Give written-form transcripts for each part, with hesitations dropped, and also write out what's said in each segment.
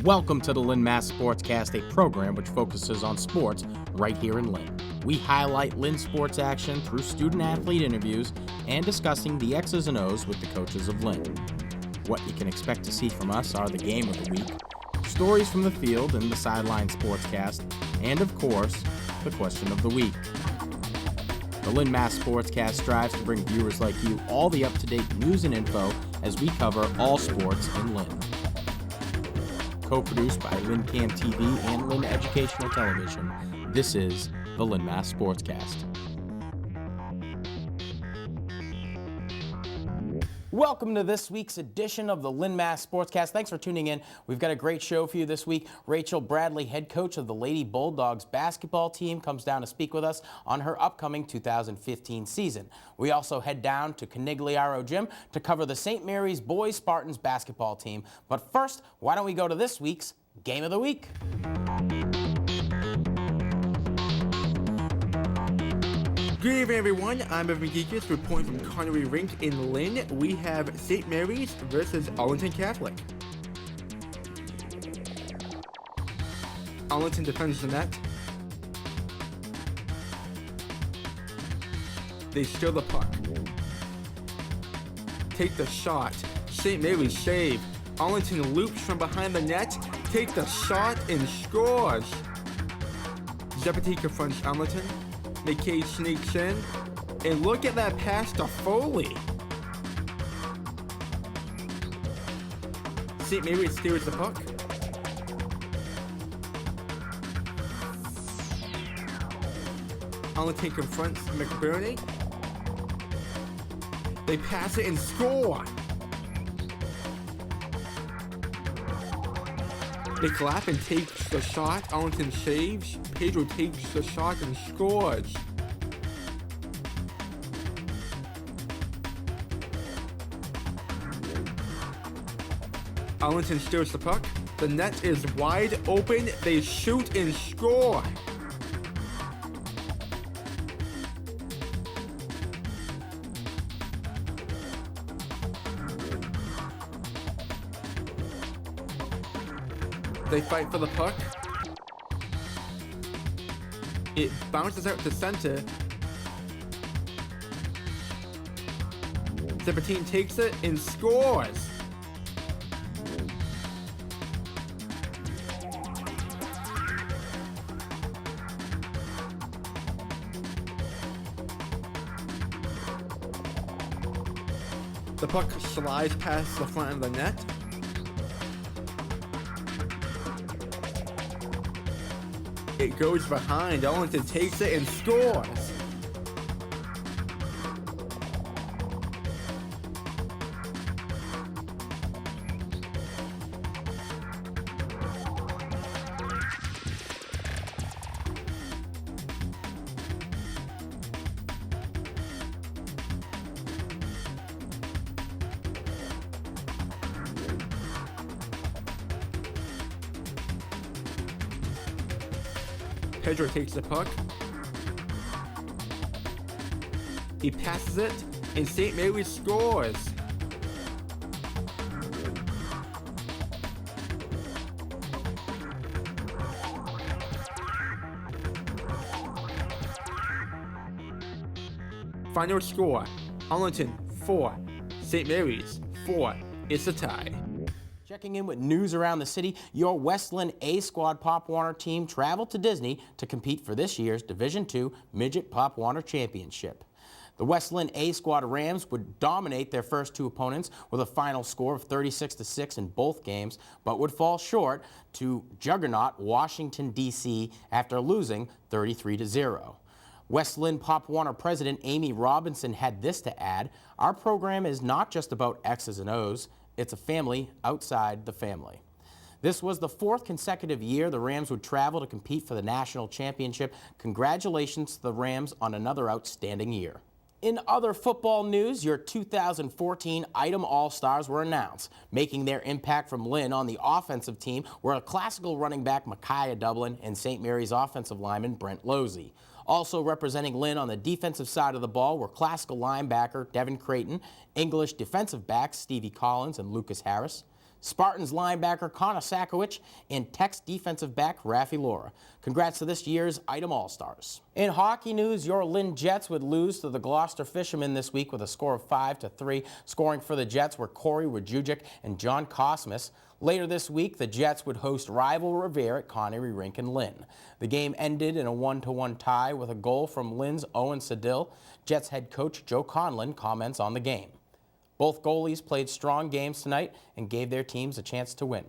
Welcome to the Lynn MA Sportscast, a program which focuses on sports right here in Lynn. We highlight Lynn sports action through student-athlete interviews and discussing the X's and O's with the coaches of Lynn. What you can expect to see from us are the game of the week, stories from the field in the Sideline Sportscast, and of course, the question of the week. The Lynn MA Sportscast strives to bring viewers like you all the up-to-date news and info as we cover all sports in Lynn. Co-produced by LynnCAM TV and Lynn Educational Television, this is the Lynn MA Sportscast. Welcome to this week's edition of the Lynn MA Sportscast. Thanks for tuning in. We've got a great show for you this week. Rachel Bradley, head coach of the Lady Bulldogs basketball team, comes down to speak with us on her upcoming 2015 season. We also head down to Canigliaro Gym to cover the St. Mary's Boys Spartans basketball team. But first, why don't we go to this week's Game of the Week? Good evening, everyone. I'm Beverly reporting from Connery Rink in Lynn. We have St. Mary's versus Arlington Catholic. Arlington defends the net. They steal the puck. Take the shot. St. Mary's save. Arlington loops from behind the net. Take the shot and scores. Zepati confronts Arlington. McKay sneaks in, and look at that pass to Foley. St. Mary's steals the puck. Arlington confronts McBurney. They pass it and score. McLaughlin takes the shot. Arlington saves. Pedro takes the shot and scores. Arlington steals the puck. The net is wide open. They shoot and score. They fight for the puck. It bounces out to center. 17 takes it and scores. The puck slides past the front of the net. It goes behind. Arlington takes it and scores. Pedro takes the puck. He passes it, and St. Mary's scores. Final score, Arlington 4, St. Mary's 4. It's a tie. Checking in with news around the city, your West Lynn A Squad Pop Warner team traveled to Disney to compete for this year's Division II Midget Pop Warner Championship. The West Lynn A Squad Rams would dominate their first two opponents with a final score of 36-6 in both games, but would fall short to Juggernaut Washington, D.C. after losing 33-0. West Lynn Pop Warner President Amy Robinson had this to add: "Our program is not just about X's and O's. It's a family outside the family." This was the fourth consecutive year the Rams would travel to compete for the national championship. Congratulations to the Rams on another outstanding year. In other football news, your 2014 Item All-Stars were announced. Making their impact from Lynn on the offensive team were a classical running back Micaiah Dublin and St. Mary's offensive lineman Brent Losey. Also representing Lynn on the defensive side of the ball were classical linebacker Devin Creighton, English defensive backs Stevie Collins and Lucas Harris, Spartans linebacker Connor Sakowicz, and Tech's defensive back Rafi Laura. Congrats to this year's Item All-Stars. In hockey news, your Lynn Jets would lose to the Gloucester Fishermen this week with a score of 5-3. Scoring for the Jets were Corey Wojcicki and John Kosmas. Later this week, the Jets would host rival Revere at Connery Rink in Lynn. The game ended in a 1-1 tie with a goal from Lynn's Owen Sedil. Jets head coach Joe Conlon comments on the game. Both goalies played strong games tonight and gave their teams a chance to win.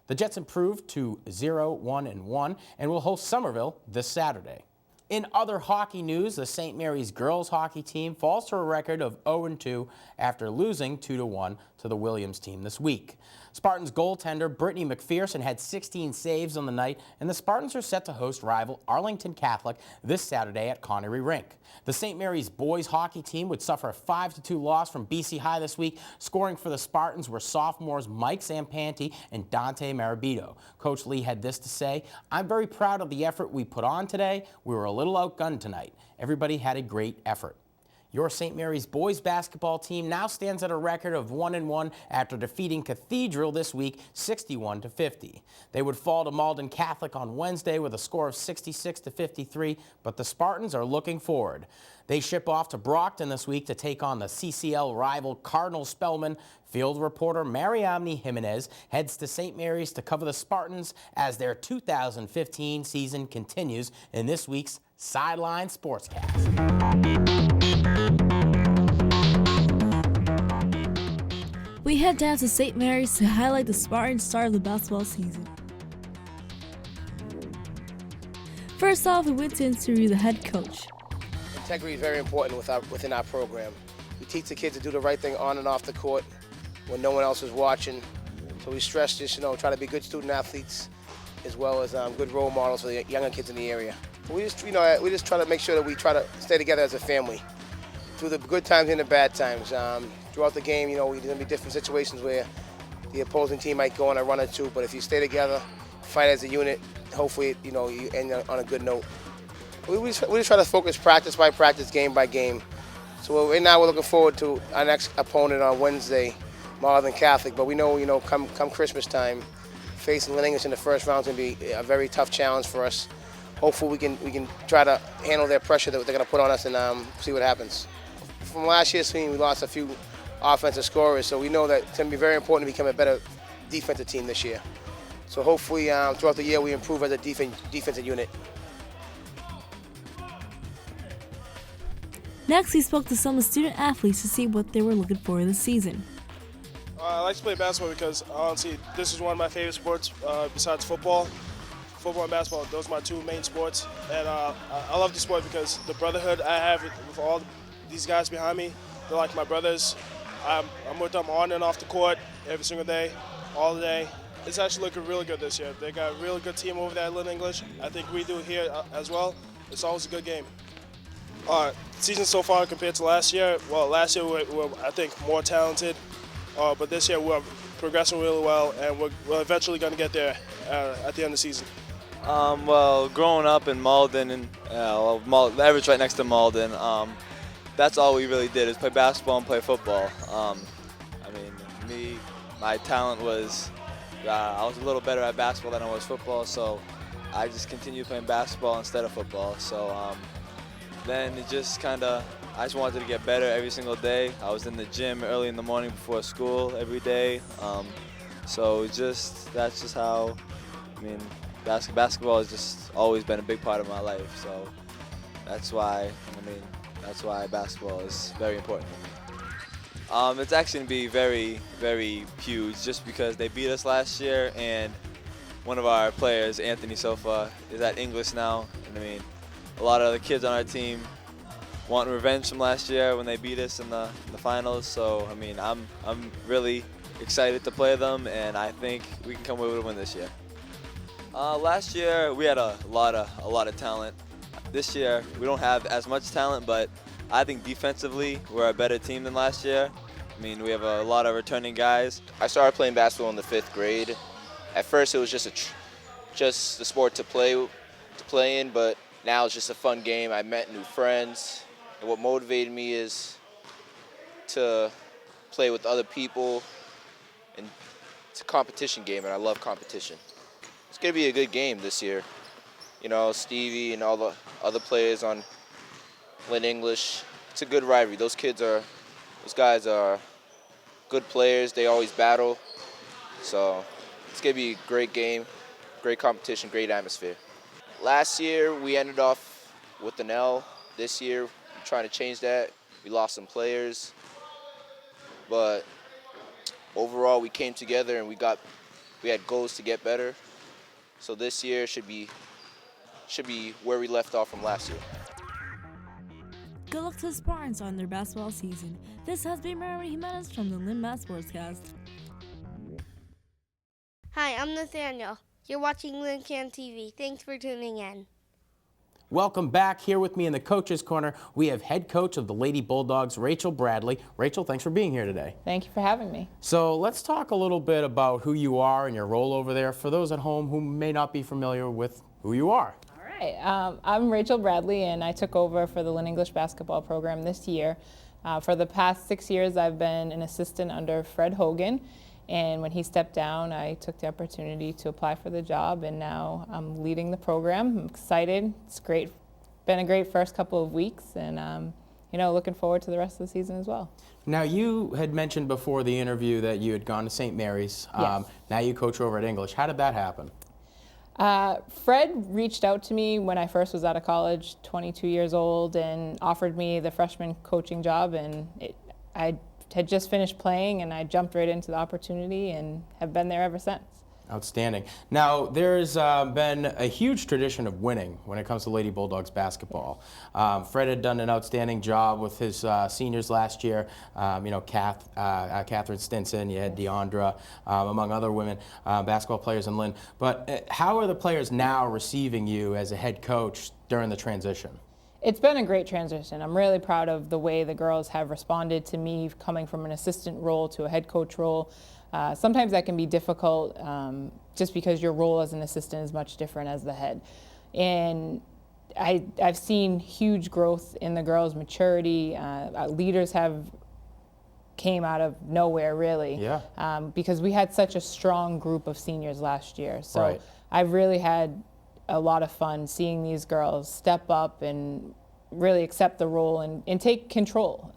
The Jets improved to 0-1-1 and will host Somerville this Saturday. In other hockey news, the St. Mary's girls hockey team falls to a record of 0-2 after losing 2-1 to the Williams team this week. Spartans goaltender Brittany McPherson had 16 saves on the night, and the Spartans are set to host rival Arlington Catholic this Saturday at Connery Rink. The St. Mary's boys hockey team would suffer a 5-2 loss from BC High this week. Scoring for the Spartans were sophomores Mike Zampanti and Dante Marabito. Coach Lee had this to say: "I'm very proud of the effort we put on today. We were a little outgunned tonight. Everybody had a great effort." Your St. Mary's boys basketball team now stands at a record of 1-1 after defeating Cathedral this week 61-50. They would fall to Malden Catholic on Wednesday with a score of 66-53, but the Spartans are looking forward. They ship off to Brockton this week to take on the CCL rival Cardinal Spellman. Field reporter Mariamne Jimenez heads to St. Mary's to cover the Spartans as their 2015 season continues in this week's Sideline Sportscast. We head down to St. Mary's to highlight the Spartan start of the basketball season. First off, we went to interview the head coach. Integrity is very important within our program. We teach the kids to do the right thing on and off the court when no one else is watching. So we stress just, try to be good student athletes as well as good role models for the younger kids in the area. We just try to make sure that we try to stay together as a family through the good times and the bad times. Throughout the game, there's going to be different situations where the opposing team might go on a run or two, but if you stay together, fight as a unit, hopefully, you end on a good note. We just try to focus practice by practice, game by game. So right now we're looking forward to our next opponent on Wednesday, Malden Catholic, but we know, come Christmas time, facing Lynn English in the first round is going to be a very tough challenge for us. Hopefully we can try to handle their pressure that they're going to put on us and see what happens. From last year's team, we lost a few offensive scorers, so we know that it's going to be very important to become a better defensive team this year. So hopefully throughout the year we improve as a defensive unit. Next, we spoke to some of the student athletes to see what they were looking for this season. I like to play basketball because honestly, this is one of my favorite sports besides football. Football and basketball, those are my two main sports. And I love the sport because the brotherhood I have with all these guys behind me, they're like my brothers. I'm with them on and off the court every single day, all day. It's actually looking really good this year. They got a really good team over there at Lynn English. I think we do here as well. It's always a good game. Season so far compared to last year, well, last year we were I think, more talented. But this year we're progressing really well, and we're eventually going to get there at the end of the season. Well, growing up in Malden, and Everett's right next to Malden, that's all we really did is play basketball and play football. My talent was, I was a little better at basketball than I was football, so I just continued playing basketball instead of football. So then it just I just wanted to get better every single day. I was in the gym early in the morning before school every day. So that's just how, basketball has just always been a big part of my life. So that's why basketball is very important to me. It's actually going to be very, very huge just because they beat us last year, and one of our players, Anthony Sofa, is at English now. And a lot of the kids on our team want revenge from last year when they beat us in the finals. So I'm really excited to play them, and I think we can come away with a win this year. Last year we had a lot of talent. This year we don't have as much talent, but I think defensively we're a better team than last year. We have a lot of returning guys. I started playing basketball in the 5th grade. At first it was just a sport to play in, but now it's just a fun game. I met new friends, and what motivated me is to play with other people and it's a competition game, and I love competition. It's going to be a good game this year. You know, Stevie and all the other players on Lynn English. It's a good rivalry. Those guys are good players. They always battle. So it's going to be a great game, great competition, great atmosphere. Last year, we ended off with an L. This year, we're trying to change that. We lost some players. But overall, we came together and we had goals to get better. So this year should be where we left off from last year. Good luck to the Spartans on their basketball season. This has been Mary Jimenez from the Lynn MA Sportscast. Hi, I'm Nathaniel. You're watching LynnCAM TV. Thanks for tuning in. Welcome back. Here with me in the Coach's Corner, we have head coach of the Lady Bulldogs, Rachel Bradley. Rachel, thanks for being here today. Thank you for having me. So let's talk a little bit about who you are and your role over there for those at home who may not be familiar with who you are. All right. I'm Rachel Bradley, and I took over for the Lynn English basketball program this year. For the past 6 years, I've been an assistant under Fred Hogan. And when he stepped down, I took the opportunity to apply for the job, and now I'm leading the program. I'm excited. It's great. Been a great first couple of weeks, and looking forward to the rest of the season as well. Now, you had mentioned before the interview that you had gone to St. Mary's. Yes. Now you coach over at English. How did that happen? Fred reached out to me when I first was out of college, 22 years old, and offered me the freshman coaching job, and I had just finished playing, and I jumped right into the opportunity and have been there ever since. Outstanding. Now, there's been a huge tradition of winning when it comes to Lady Bulldogs basketball. Fred had done an outstanding job with his seniors last year. Catherine Stinson, you had Deandra, among other women basketball players in Lynn. But how are the players now receiving you as a head coach during the transition? It's been a great transition. I'm really proud of the way the girls have responded to me coming from an assistant role to a head coach role. Sometimes that can be difficult just because your role as an assistant is much different as the head. And I've seen huge growth in the girls' maturity. Leaders have came out of nowhere, really, because we had such a strong group of seniors last year. So right. I've really had a lot of fun seeing these girls step up and really accept the role and take control.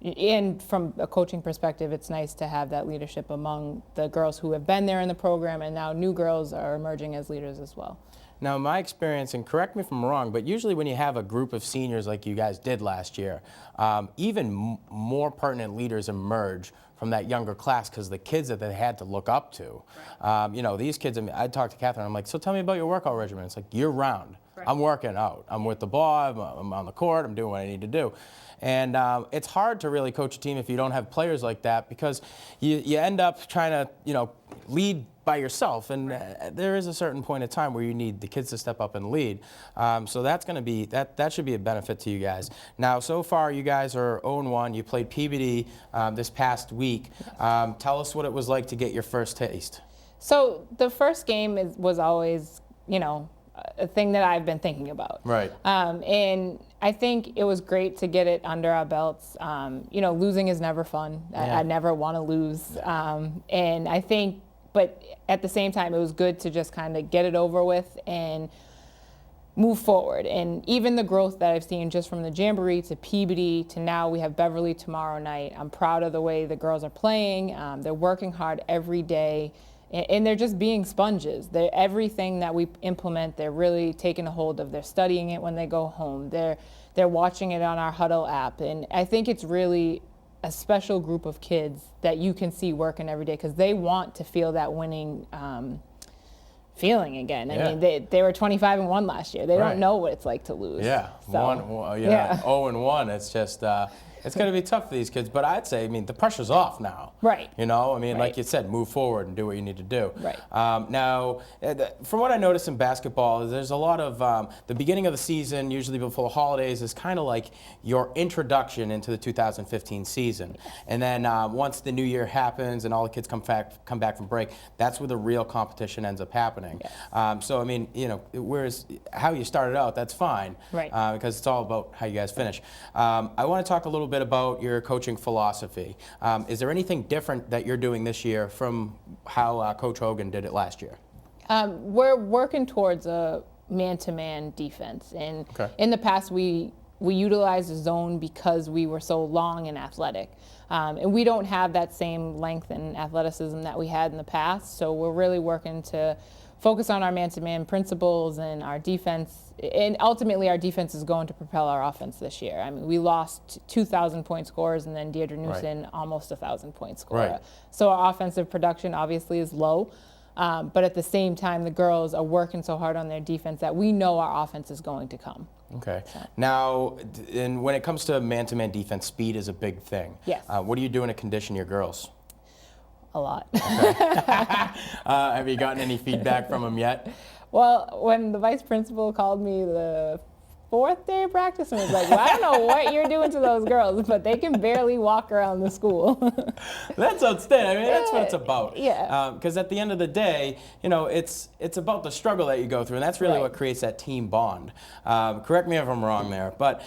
And from a coaching perspective, it's nice to have that leadership among the girls who have been there in the program, and now new girls are emerging as leaders as well. Now, my experience, and correct me if I'm wrong, but usually when you have a group of seniors like you guys did last year, even more pertinent leaders emerge from that younger class because the kids that they had to look up to. Right. These kids, I talked to Catherine, I'm like, so tell me about your workout regimen. It's like year round. Right. I'm working out. I'm with the ball, I'm on the court, I'm doing what I need to do. And it's hard to really coach a team if you don't have players like that because you end up trying to, lead by yourself. And there is a certain point in time where you need the kids to step up and lead. So that's going to be, that should be a benefit to you guys. Now, so far, you guys are 0-1. You played PBD this past week. Tell us what it was like to get your first taste. So the first game was always, a thing that I've been thinking about. Right. And I think it was great to get it under our belts. Losing is never fun. I never want to lose. And I think, but at the same time, it was good to just kind of get it over with and move forward. And even the growth that I've seen just from the Jamboree to PBD to now we have Beverly tomorrow night. I'm proud of the way the girls are playing. They're working hard every day. And they're just being sponges. Everything that we implement, they're really taking a hold of. They're studying it when they go home. They're watching it on our Huddle app. And I think it's really a special group of kids that you can see working every day because they want to feel that winning feeling again. I mean, they were 25-1 last year. They don't know what it's like to lose. Yeah, so, 0-1. It's just it's going to be tough for these kids. But I'd say, the pressure's off now. Right. Like you said, move forward and do what you need to do. Right. Now, from what I noticed in basketball, there's a lot of the beginning of the season, usually before the holidays, is kind of like your introduction into the 2015 season. And then once the new year happens and all the kids come back from break, that's where the real competition ends up happening. Yes. Whereas how you started out, that's fine. Right. Because it's all about how you guys finish. I want to talk a little little bit about your coaching philosophy. Is there anything different that you're doing this year from how Coach Hogan did it last year? We're working towards a man-to-man defense, and in the past we utilized the zone because we were so long and athletic. And we don't have that same length and athleticism that we had in the past, so we're really working to focus on our man-to-man principles and our defense, and ultimately our defense is going to propel our offense this year. I mean, we lost 2,000-point scorers, and then Deirdre Newson, almost 1,000-point scorer. Right. So our offensive production obviously is low, but at the same time, the girls are working so hard on their defense that we know our offense is going to come. Okay. Now, and when it comes to man-to-man defense, speed is a big thing. Yes. What are you doing to condition your girls? A lot. Have you gotten any feedback from them yet? Well, when the vice principal called me the 4th day of practice and was like, well, I don't know what you're doing to those girls, but they can barely walk around the school. That's outstanding. I mean, that's what it's about. Yeah. Because at the end of the day, you know, it's about the struggle that you go through, and that's really what creates that team bond. Correct me if I'm wrong there, but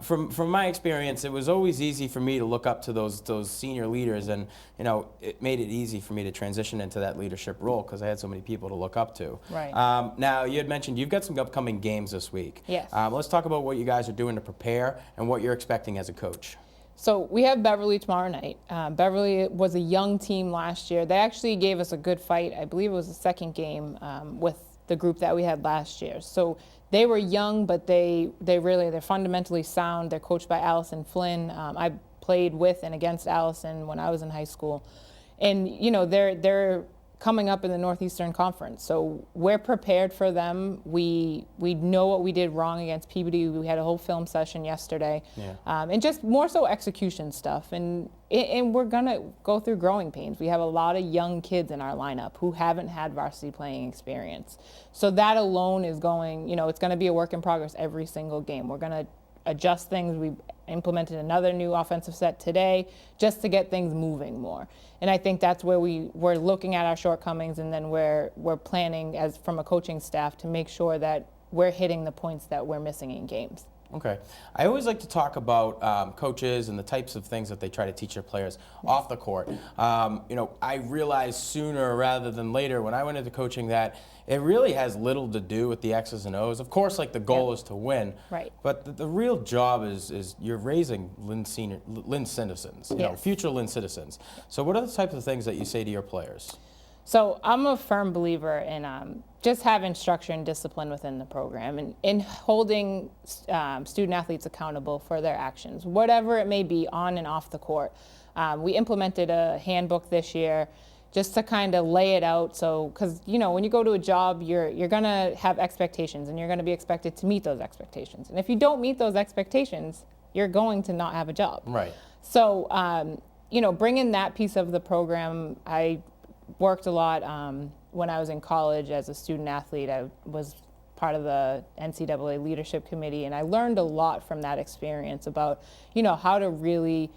from my experience, it was always easy for me to look up to those senior leaders, and you know, it made it easy for me to transition into that leadership role because I had so many people to look up to. Right. Now, you had mentioned you've got some upcoming games this week. Yes. Let's talk about what you guys are doing to prepare and what you're expecting as a coach. So we have Beverly tomorrow night. Beverly was a young team last year. They actually gave us a good fight. I believe it was the second game with the group that we had last year. So they were young, but they're fundamentally sound. They're coached by Allison Flynn. I played with and against Allison when I was in high school. And you know, they're coming up in the Northeastern Conference. So we're prepared for them. We know what we did wrong against Peabody. We had a whole film session yesterday. Yeah. And just more so execution stuff. And we're going to go through growing pains. We have a lot of young kids in our lineup who haven't had varsity playing experience. So that alone is going, you know, it's going to be a work in progress every single game. We're going to adjust things. We implemented another new offensive set today just to get things moving more. And I think that's where we're looking at our shortcomings, and then we're planning as from a coaching staff to make sure that we're hitting the points that we're missing in games. Okay. I always like to talk about coaches and the types of things that they try to teach their players off the court. You know, I realized sooner rather than later when I went into coaching that it really has little to do with the X's and O's. Of course, like the goal is to win. Right. But the real job is you're raising Lynn citizens, you know, future Lynn citizens. So what are the types of things that you say to your players? So I'm a firm believer in just having structure and discipline within the program, and in holding student athletes accountable for their actions, whatever it may be on and off the court. We implemented a handbook this year just to kind of lay it out. So, because you know, when you go to a job, you're gonna have expectations, and you're gonna be expected to meet those expectations. And if you don't meet those expectations, you're going to not have a job. Right. So, you know, bringing that piece of the program, I worked a lot when I was in college as a student athlete. I was part of the NCAA leadership committee, and I learned a lot from that experience about, you know, how to really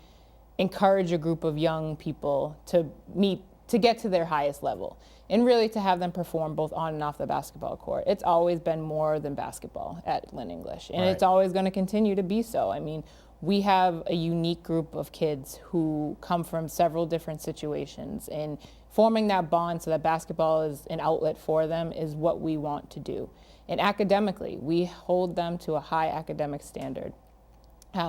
encourage a group of young people to get to their highest level, and really to have them perform both on and off the basketball court. It's always been more than basketball at Lynn English, and it's always going to continue to be so. I mean, we have a unique group of kids who come from several different situations, and forming that bond so that basketball is an outlet for them is what we want to do. And academically, we hold them to a high academic standard.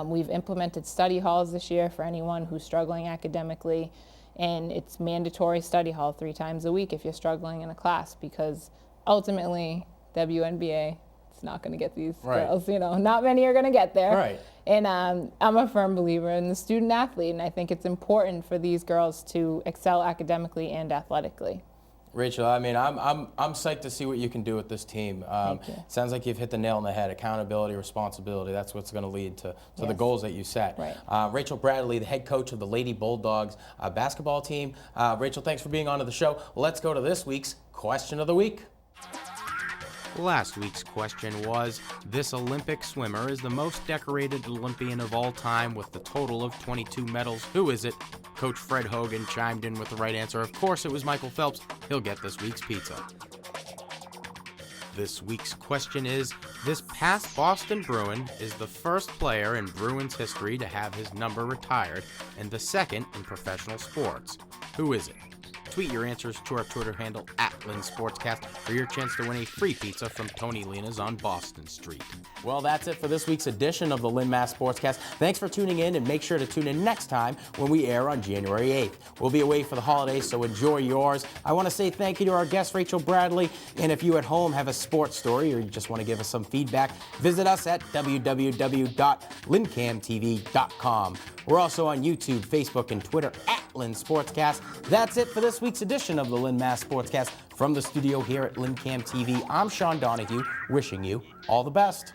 We've implemented study halls this year for anyone who's struggling academically. And it's mandatory study hall 3 times a week if you're struggling in a class, because ultimately, WNBA, it's not going to get these girls, you know, not many are going to get there. Right. And I'm a firm believer in the student athlete, and I think it's important for these girls to excel academically and athletically. Rachel, I mean, I'm psyched to see what you can do with this team. Thank you. Sounds like you've hit the nail on the head. Accountability, responsibility, that's what's going to lead to the goals that you set. Right. Rachel Bradley, the head coach of the Lady Bulldogs basketball team. Rachel, thanks for being on the show. Let's go to this week's Question of the Week. Last week's question was, this Olympic swimmer is the most decorated Olympian of all time with the total of 22 medals. Who is it? Coach Fred Hogan chimed in with the right answer. Of course, it was Michael Phelps. He'll get this week's pizza. This week's question is, this past Boston Bruin is the first player in Bruins history to have his number retired and the second in professional sports. Who is it? Tweet your answers to our Twitter handle @Lynn Sportscast for your chance to win a free pizza from Tony Lena's on Boston Street. Well, that's it for this week's edition of the Lynn MA Sportscast. Thanks for tuning in, and make sure to tune in next time when we air on January 8th. We'll be away for the holidays, so enjoy yours. I want to say thank you to our guest, Rachel Bradley, and if you at home have a sports story or you just want to give us some feedback, visit us at www.LynnCAMTV.com. We're also on YouTube, Facebook, and Twitter @Lynn Sportscast. That's it for this week's edition of the Lynn MA Sportscast. From the studio here at LynnCAM TV, I'm Sean Donahue, wishing you all the best.